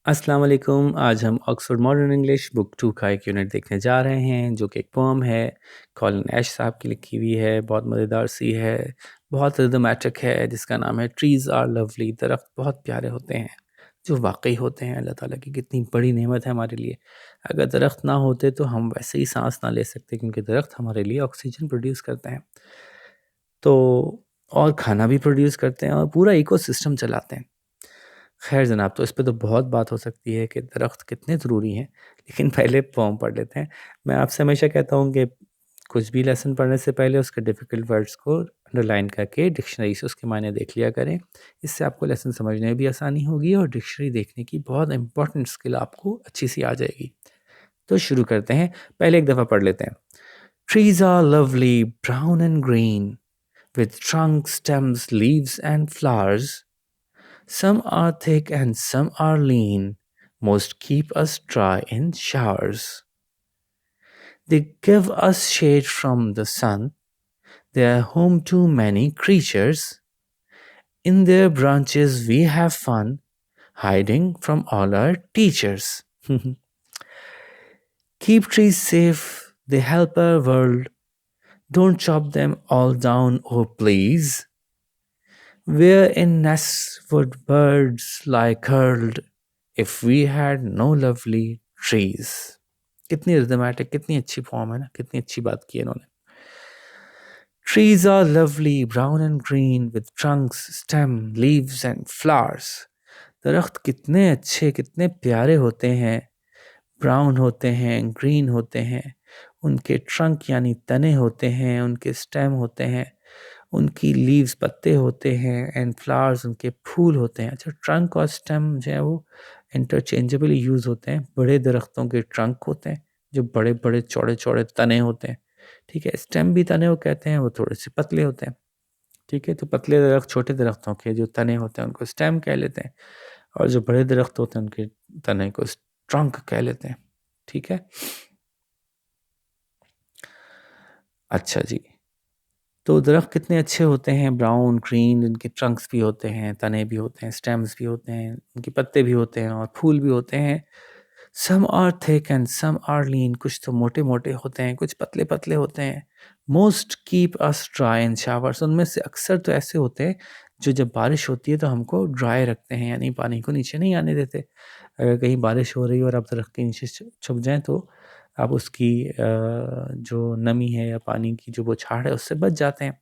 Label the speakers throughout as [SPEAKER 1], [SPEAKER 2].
[SPEAKER 1] अस्सलाम वालेकुम। आज हम ऑक्सफोर्ड मॉडर्न इंग्लिश बुक 2 का एक यूनिट देखने जा रहे हैं जो कि एक पोएम है, कॉलिन ऐश साहब की लिखी हुई है, बहुत मज़ेदार सी है, बहुत रिदमेटिक है, जिसका नाम है ट्रीज़ आर लवली। दरख्त बहुत प्यारे होते हैं, जो वाक़ई होते हैं अल्लाह ताला की कितनी बड़ी नेमत है हमारे लिए। अगर दरख्त ना होते तो हम वैसे ही साँस ना ले सकते क्योंकि दरख्त हमारे लिए ऑक्सीजन प्रोड्यूस करते हैं। तो और खाना भी प्रोड्यूस करते हैं और पूरा इकोसिस्टम चलाते हैं। ख़ैर जनाब, तो इस पे तो बहुत बात हो सकती है कि दरख्त कितने ज़रूरी हैं, लेकिन पहले पोएम पढ़ लेते हैं। मैं आपसे हमेशा कहता हूँ कि कुछ भी लेसन पढ़ने से पहले उसके डिफ़िकल्ट वर्ड्स को अंडरलाइन करके डिक्शनरी से उसके मायने देख लिया करें। इससे आपको लेसन समझने में भी आसानी होगी और डिक्शनरी देखने की बहुत इम्पोर्टेंट स्किल आपको अच्छी-सी आ जाएगी। तो शुरू करते हैं, पहले एक दफ़ा पढ़ लेते हैं। Trees are lovely brown and green with trunks, stems, leaves, and flowers. Some are thick and some are lean. Most keep us dry in showers. They give us shade from the sun. They are home to many creatures. In their branches we have fun, hiding from all our teachers. Keep trees safe, they help our world. Don't chop them all down, oh please. Where in nests would birds lie curled if we had no lovely trees? कितनी rhythmic, कितनी अच्छी form है ना, कितनी अच्छी बात की है इन्होंने। Trees are lovely, brown and green with trunks, stem, leaves and flowers. दरख्त कितने अच्छे, कितने प्यारे होते हैं, ब्राउन होते हैं, ग्रीन होते हैं, उनके ट्रंक यानी तने होते हैं, उनके स्टेम होते हैं, उनकी लीव्स पत्ते होते हैं एंड फ्लावर्स उनके फूल होते हैं। अच्छा, ट्रंक और स्टेम जो है वो इंटरचेंजेबली यूज़ होते हैं। बड़े दरख्तों के ट्रंक होते हैं जो बड़े-बड़े, चौड़े-चौड़े तने होते हैं, ठीक है? स्टेम भी तने को कहते हैं, वो थोड़े-से पतले होते हैं, ठीक है? तो पतले दरख्त छोटे दरख्तों के जो तने होते हैं उनको स्टेम कह लेते हैं और जो बड़े दरख्त होते हैं उनके तने को ट्रंक कह लेते हैं, ठीक है? अच्छा जी। तो दरख्त कितने अच्छे होते हैं, ब्राउन, ग्रीन, इनके ट्रंक्स भी होते हैं, तने भी होते हैं, स्टेम्स भी होते हैं, उनके पत्ते भी होते हैं और फूल भी होते हैं। Some are thick and some are lean, कुछ तो मोटे-मोटे होते हैं, कुछ पतले-पतले होते हैं। Most keep us dry in showers, उनमें से अक्सर तो ऐसे होते हैं जो जब बारिश होती है तो हमको ड्राई रखते हैं, यानी पानी को नीचे नहीं आने देते। अगर कहीं बारिश हो रही है और आप दरख्त के नीचे छुप जाएँ तो आप उसकी जो नमी है या पानी की जो बौछार है उससे बच जाते हैं।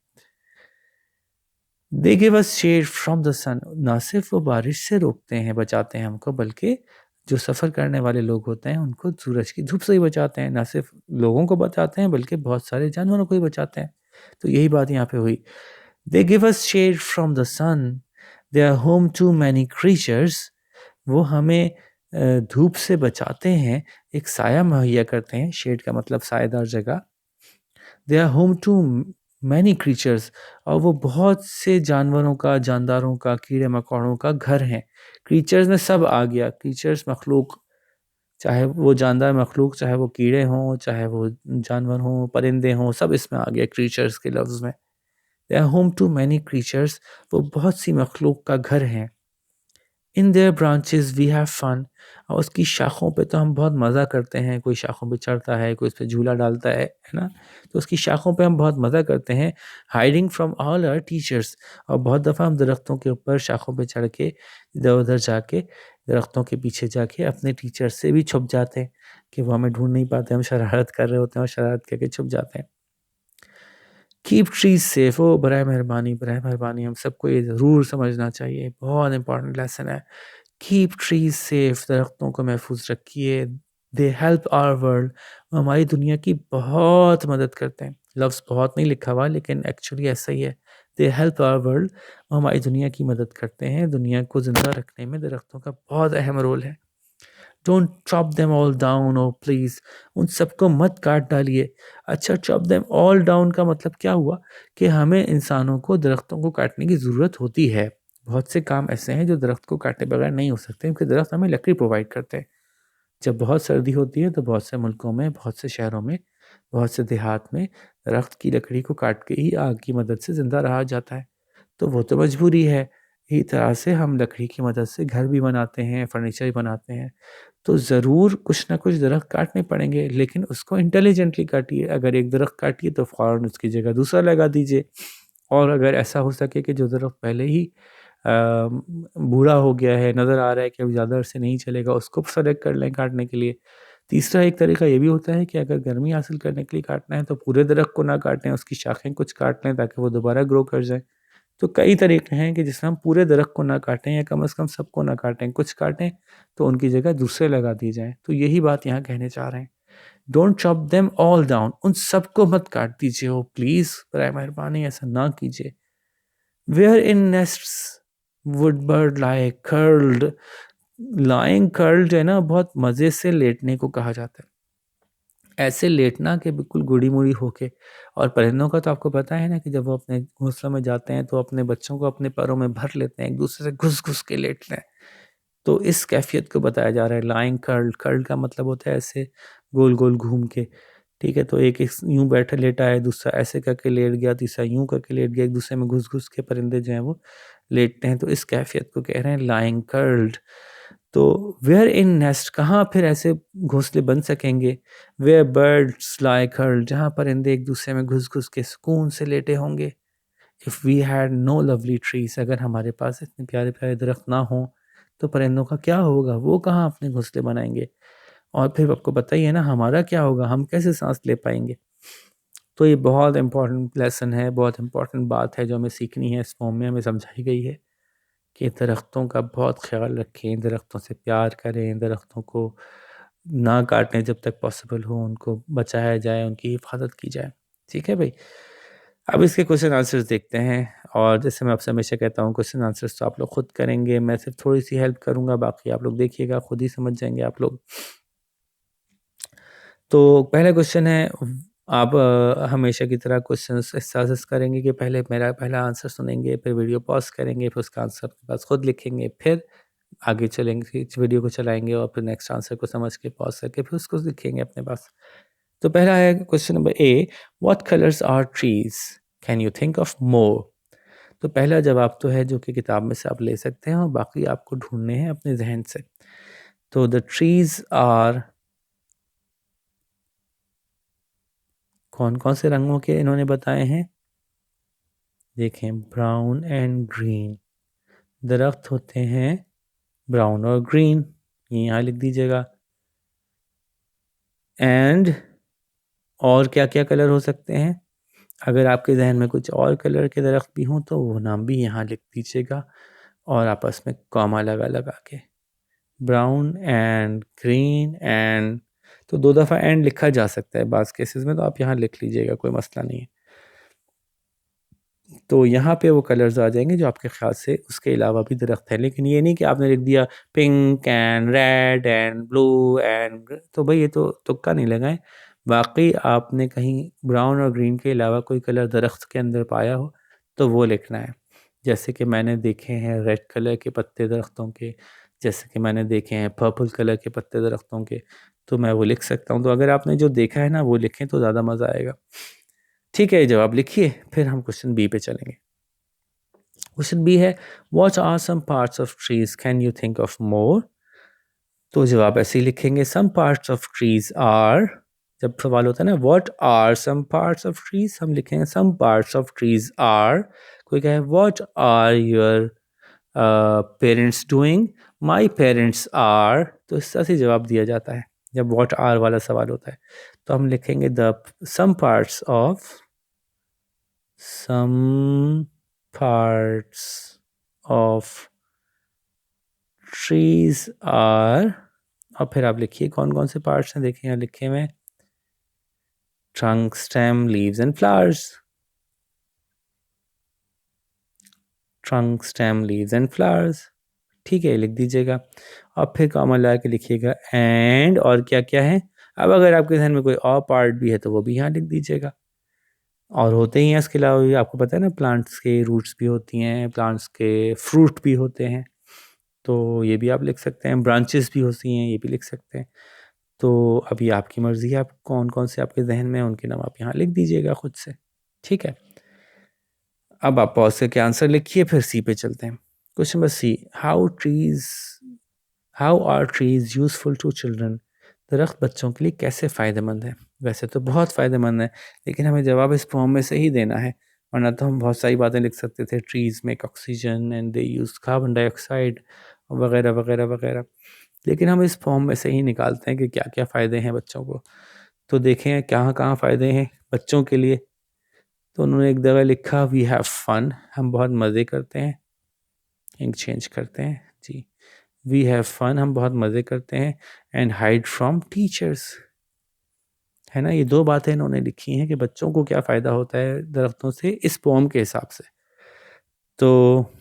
[SPEAKER 1] They give us shade from the sun, ना सिर्फ वो बारिश से रोकते हैं, बचाते हैं हमको, बल्कि जो सफ़र करने वाले लोग होते हैं उनको सूरज की धूप से ही बचाते हैं। ना सिर्फ लोगों को बचाते हैं बल्कि बहुत सारे जानवरों को ही बचाते हैं। तो यही बात यहाँ पे हुई। They give us shade from the sun, they are home to many creatures. वो हमें धूप से बचाते हैं, एक साया मुहैया करते हैं, शेड का मतलब सायेदार जगह। They are home to many creatures, और वो बहुत से जानवरों का, जानदारों का, कीड़े-मकोड़ों का घर हैं। क्रीचर्स में सब आ गया, क्रीचर्स मखलूक, चाहे वो जानदार मखलूक, चाहे वो कीड़े हों, चाहे वो जानवर हों, परिंदे हों, सब इसमें आ गया क्रीचर्स के लफ्ज़ में। They are home to many creatures, वो बहुत सी मखलूक का घर हैं। In their branches we have fun, और उसकी शाखों पे तो हम बहुत मज़ा करते हैं। कोई शाखों पे चढ़ता है, कोई उस पे झूला डालता है ना? तो उसकी शाखों पे हम बहुत मज़ा करते हैं। Hiding from all our teachers, और बहुत दफ़ा हम दरख्तों के ऊपर शाखों पे चढ़ के इधर-उधर जाके, दरख्तों के पीछे जाके अपने टीचर से भी छुप जाते हैं कि वो हमें ढूँढ नहीं पाते, हम शरारत कर रहे होते हैं और शरारत करके छुप जाते हैं। कीप ट्रीज़ सेफ, ओ बराए मेहरबानी हम सबको ये ज़रूर समझना चाहिए, बहुत इम्पोर्टेंट लेसन है। कीप ट्रीज़ सेफ, दरख्तों को महफूज़ रखिए। दे हेल्प आवर वर्ल्ड, वो हमारी दुनिया की बहुत मदद करते हैं। लफ्ज़ बहुत नहीं लिखा हुआ लेकिन एक्चुअली ऐसा ही है। दे हेल्प आवर वर्ल्ड, वो हमारी दुनिया की मदद करते हैं। दुनिया को ज़िंदा रखने में दरख्तों का बहुत अहम रोल है। Don't stop them all down, oh please, उन सबको मत काट डालिए। अच्छा, चॉप देम ऑल डाउन का मतलब क्या हुआ कि हमें इंसानों को दरख्तों को काटने की ज़रूरत होती है। बहुत से काम ऐसे हैं जो दरख्त को काटे बगैर नहीं हो सकते क्योंकि दरख्त हमें लकड़ी प्रोवाइड करते हैं। जब बहुत सर्दी होती है तो बहुत से मुल्कों में, बहुत से शहरों में, बहुत से देहात में दरख्त की लकड़ी को काट के ही आग की मदद से ज़िंदा रहा जाता है। तो वो तो मजबूरी है। इसी तरह से हम लकड़ी की मदद से घर भी बनाते हैं, फर्नीचर भी बनाते हैं। तो ज़रूर कुछ ना कुछ दरख्त काटने पड़ेंगे, लेकिन उसको इंटेलिजेंटली काटिए। अगर एक दरख्त काटिए तो फ़ौरन उसकी जगह दूसरा लगा दीजिए। और अगर ऐसा हो सके कि जो दरख्त पहले ही बूढ़ा हो गया है, नज़र आ रहा है कि अब ज़्यादा अरसे नहीं चलेगा, उसको सेलेक्ट कर लें काटने के लिए। तीसरा एक तरीका ये भी होता है कि अगर गर्मी हासिल करने के लिए काटना है तो पूरे दरख्त को ना काटें, उसकी शाखें कुछ काट लें ताकि वो दोबारा ग्रो कर जाएँ। तो कई तरीके हैं कि जिसमें हम पूरे दरख्त को ना काटें या कम से कम सबको ना काटें, कुछ काटें तो उनकी जगह दूसरे लगा दी जाएँ। तो यही बात यहाँ कहने चाह रहे हैं। Don't stop them all down, उन सबको मत काट दीजिए हो प्लीज़, बराए मेहरबानी ऐसा ना कीजिए। Where in nests would bird lie curled, lying curled है ना, बहुत मज़े से लेटने को कहा जाता है। ऐसे लेटना कि बिल्कुल गुड़ी-मुड़ी होके। और परिंदों का तो आपको पता है ना कि जब वो अपने घोंसलों में जाते हैं तो अपने बच्चों को अपने पैरों में भर लेते हैं, एक-दूसरे से घुस-घुस के लेटते हैं। तो इस कैफ़ियत को बताया जा रहा है लाइंग कर्ल्ड। कर्ल्ड का मतलब होता है ऐसे गोल-गोल घूम के, ठीक है? तो एक इस यूँ बैठा लेटा है, दूसरा ऐसे करके लेट गया, तीसरा यूँ करके लेट गया, एक-दूसरे में घुस-घुस के परिंदे जो हैं वो लेटते हैं। तो इस कैफ़ियत को कह रहे हैं लाइंग कर्ल्ड। तो वेयर इन नेस्ट, कहाँ फिर ऐसे घोंसले बन सकेंगे? वेयर बर्ड्स लाई कर्ल्ड, जहाँ परिंदे एक-दूसरे में घुस-घुस के सुकून से लेटे होंगे। If we had no lovely trees, अगर हमारे पास इतने प्यारे-प्यारे दरख्त ना हों, तो परिंदों का क्या होगा? वो कहाँ अपने घोंसले बनाएँगे? और फिर आपको पता ही है ना हमारा क्या होगा? हम कैसे साँस ले पाएँगे? तो ये बहुत इम्पोर्टेंट लेसन है, बहुत इम्पोर्टेंट बात है जो हमें सीखनी है। इस फ़ॉर्म में हमें समझाई गई है कि दरख्तों का बहुत ख़्याल रखें, दरख्तों से प्यार करें, दरख्तों को ना काटें जब तक पॉसिबल हो, उनको बचाया जाए, उनकी हिफ़ाज़त की जाए। ठीक है भई? अब इसके क्वेश्चन आंसर्स देखते हैं। और जैसे मैं आपसे हमेशा कहता हूँ क्वेश्चन आंसर्स तो आप लोग खुद करेंगे, मैं सिर्फ थोड़ी-सी हेल्प करूँगा, बाकी आप लोग देखिएगा, खुद ही समझ जाएँगे आप लोग। तो पहला क्वेश्चन है, आप हमेशा की तरह क्वेश्चंस इस तरह से करेंगे कि पहले मेरा पहला आंसर सुनेंगे, फिर वीडियो पॉज़ करेंगे, फिर उसका आंसर अपने पास खुद लिखेंगे, फिर आगे चलेंगे, इस वीडियो को चलाएँगे और फिर नेक्स्ट आंसर को समझ के पॉज़ करके फिर उसको लिखेंगे अपने पास। तो पहला है question number A, what colours are trees? Can you think of more? तो पहला जवाब तो है जो कि किताब में से आप ले सकते हैं और बाकी आपको ढूँढने हैं अपने ज़हन से। तो द ट्रीज़ आर, कौन-कौन से रंगों के इन्होंने बताए हैं? देखें, ब्राउन एंड ग्रीन। दरख्त होते हैं ब्राउन और ग्रीन, ये यहाँ लिख दीजिएगा। एंड और क्या-क्या कलर हो सकते हैं? अगर आपके ज़हन में कुछ और कलर के दरख्त भी हों तो वो नाम भी यहाँ लिख दीजिएगा और आपस में कॉमा लगा-लगा के। ब्राउन एंड ग्रीन एंड, तो 2 दफ़ा एंड लिखा जा सकता है बाज़ केसेज़ में, तो आप यहाँ लिख लीजिएगा, कोई मसला नहीं है। तो यहाँ पे वो कलर्स आ जाएँगे जो आपके ख़्याल से उसके अलावा भी दरख्त है। लेकिन ये नहीं कि आपने लिख दिया pink and red and blue and, तो भई ये तो तुक्का नहीं लगाएँ। वाक़ई आपने कहीं ब्राउन और ग्रीन के अलावा कोई कलर दरख्त के अंदर पाया हो, तो वो लिखना है। जैसे कि मैंने देखे हैं रेड कलर के पत्ते दरख्तों के, जैसे कि मैंने देखे हैं पर्पल कलर के पत्ते दरख्तों के, तो मैं वो लिख सकता हूँ। तो अगर आपने जो देखा है ना वो लिखें तो ज़्यादा मज़ा आएगा। ठीक है, ये जवाब लिखिए, फिर हम क्वेश्चन बी पे चलेंगे। क्वेश्चन बी है, what are some parts of trees, can you think of more? तो जवाब ऐसे ही लिखेंगे, some parts of trees are, जब सवाल होता है ना what are some parts of trees, हम लिखेंगे some parts of trees are. कोई कहे what are your parents doing, my parents are, तो इस तरह से जवाब दिया जाता है जब व्हाट आर वाला सवाल होता है। तो हम लिखेंगे the some parts of, some parts of trees are, और फिर आप लिखिए कौन कौन से पार्ट्स हैं, देखिए यहाँ लिखे हुए, trunk, stem, leaves and flowers. Trunk, stem, leaves and flowers, ठीक है, लिख दीजिएगा। और फिर कॉमा लगा के लिखिएगा एंड, और क्या क्या है। अब अगर आपके ध्यान में कोई और पार्ट भी है तो वो भी यहाँ लिख दीजिएगा। और होते ही हैं इसके अलावा भी, आपको पता है ना प्लांट्स के रूट्स भी होती हैं, प्लांट्स के फ्रूट भी होते हैं, तो ये भी आप लिख सकते हैं, ब्रांचेस भी होती हैं, ये भी लिख सकते हैं। तो अभी आपकी मर्ज़ी है, आप कौन-कौन से आपके ज़हन में हैं उनके नाम आप यहाँ लिख दीजिएगा खुद से, ठीक है। अब आप पॉज़ करके आंसर लिखिए, फिर सी पे चलते हैं। Question number C, how are trees useful to children? दरख्त बच्चों के लिए कैसे फ़ायदेमंद है? वैसे तो बहुत फ़ायदेमंद है, लेकिन हमें जवाब इस फॉर्म में से ही देना है, वरना तो हम बहुत सारी बातें लिख सकते थे, trees make oxygen and they use carbon dioxide वगैरह वगैरह वगैरह। लेकिन हम इस फॉर्म में से ही निकालते हैं कि क्या क्या फ़ायदे हैं बच्चों को। तो देखें कहाँ कहाँ फ़ायदे हैं बच्चों के लिए। तो उन्होंने एक जगह लिखा वी हैव फन, हम बहुत मज़े करते हैं। इंक चेंज करते हैं जी, वी हैव फन, हम बहुत मज़े करते हैं। एंड हाइड फ्रॉम टीचर्स, है ना। ये दो बातें इन्होंने लिखी हैं कि बच्चों को क्या फ़ायदा होता है दरख्तों से इस पोम के हिसाब से। तो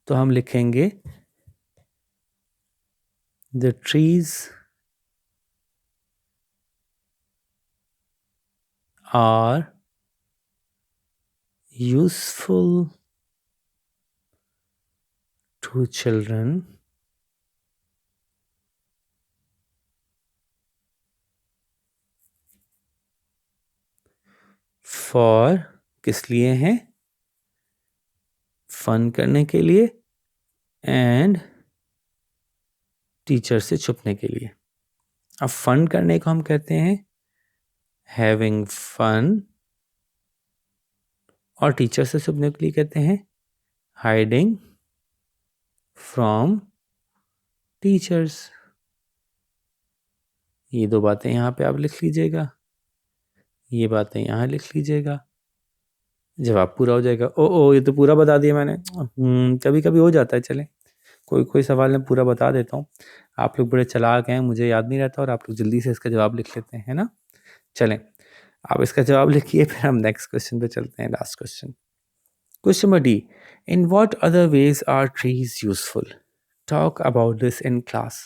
[SPEAKER 1] हम लिखेंगे the trees are useful to children for, किस लिए हैं? फन करने के लिए एंड टीचर से छुपने के लिए। अब फन करने को हम कहते हैं हैविंग फन, और टीचर से छुपने के लिए कहते हैं हाइडिंग फ्रॉम टीचर्स। ये दो बातें यहाँ पे आप लिख लीजिएगा, ये बातें यहाँ लिख लीजिएगा, जवाब पूरा हो जाएगा। ओ ये तो पूरा बता दिया मैंने। कभी कभी हो जाता है, चलें कोई कोई सवाल मैं पूरा बता देता हूँ। आप लोग बड़े चालाक हैं, मुझे याद नहीं रहता और आप लोग जल्दी से इसका जवाब लिख लेते हैं, है ना। चलें आप इसका जवाब लिखिए, फिर हम नेक्स्ट क्वेश्चन पे चलते हैं, last question. Question number D, in what other ways are trees useful? Talk about this in class.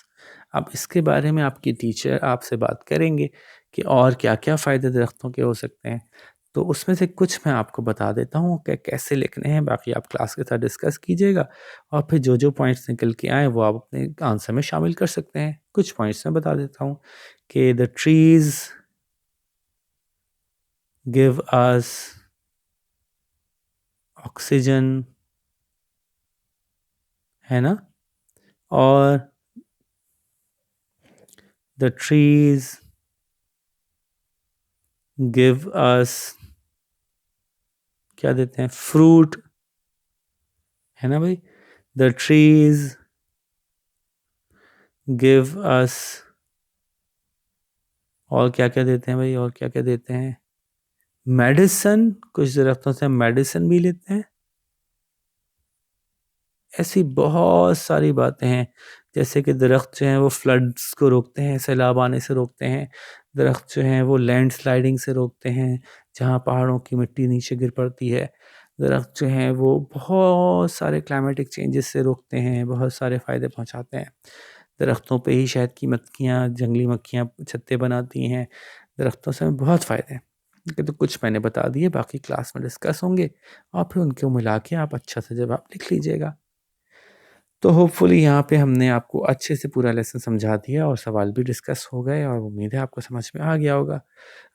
[SPEAKER 1] अब इसके बारे में आपकी टीचर आपसे बात करेंगे कि और क्या क्या फ़ायदे दरख्तों के हो सकते हैं। तो उसमें से कुछ मैं आपको बता देता हूँ कि कैसे लिखने हैं, बाकी आप क्लास के साथ डिस्कस कीजिएगा और फिर जो जो पॉइंट्स निकल के आए वो आप अपने आंसर में शामिल कर सकते हैं। कुछ पॉइंट्स मैं बता देता हूँ कि the trees give us oxygen, है ना, और द ट्रीज गिव अस, क्या देते हैं, फ्रूट, है ना भाई। द ट्रीज गिव अस, और क्या क्या देते हैं भाई, और क्या क्या देते हैं, मेडिसन, कुछ दरख्तों से हम मेडिसन भी लेते हैं। ऐसी बहुत सारी बातें हैं, जैसे कि दरख्त जो हैं वो फ्लड्स को रोकते हैं, सैलाब आने से रोकते हैं। दरख्त जो हैं वो लैंड स्लाइडिंग से रोकते हैं, जहाँ पहाड़ों की मिट्टी नीचे गिर पड़ती है। दरख्त जो हैं वो बहुत सारे क्लाइमेटिक चेंजेस से रोकते हैं, बहुत सारे फ़ायदे पहुँचाते हैं। दरख्तों पे ही शहद की मक्खियाँ, जंगली मक्खियाँ छत्ते बनाती हैं। दरख्तों से हमें बहुत फ़ायदे हैं। ये तो कुछ मैंने बता दिए, बाकी क्लास में डिस्कस होंगे और फिर उनको मिला के आप अच्छा सा जवाब लिख लीजिएगा। तो होपफुली यहाँ पे हमने आपको अच्छे से पूरा लेसन समझा दिया और सवाल भी डिस्कस हो गए और उम्मीद है आपको समझ में आ गया होगा।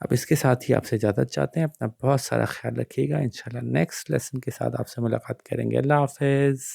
[SPEAKER 1] अब इसके साथ ही आपसे इजाज़त चाहते हैं, अपना बहुत सारा ख़्याल रखिएगा। इंशाल्लाह नेक्स्ट लेसन के साथ आपसे मुलाकात करेंगे। अल्लाह हाफ़िज़।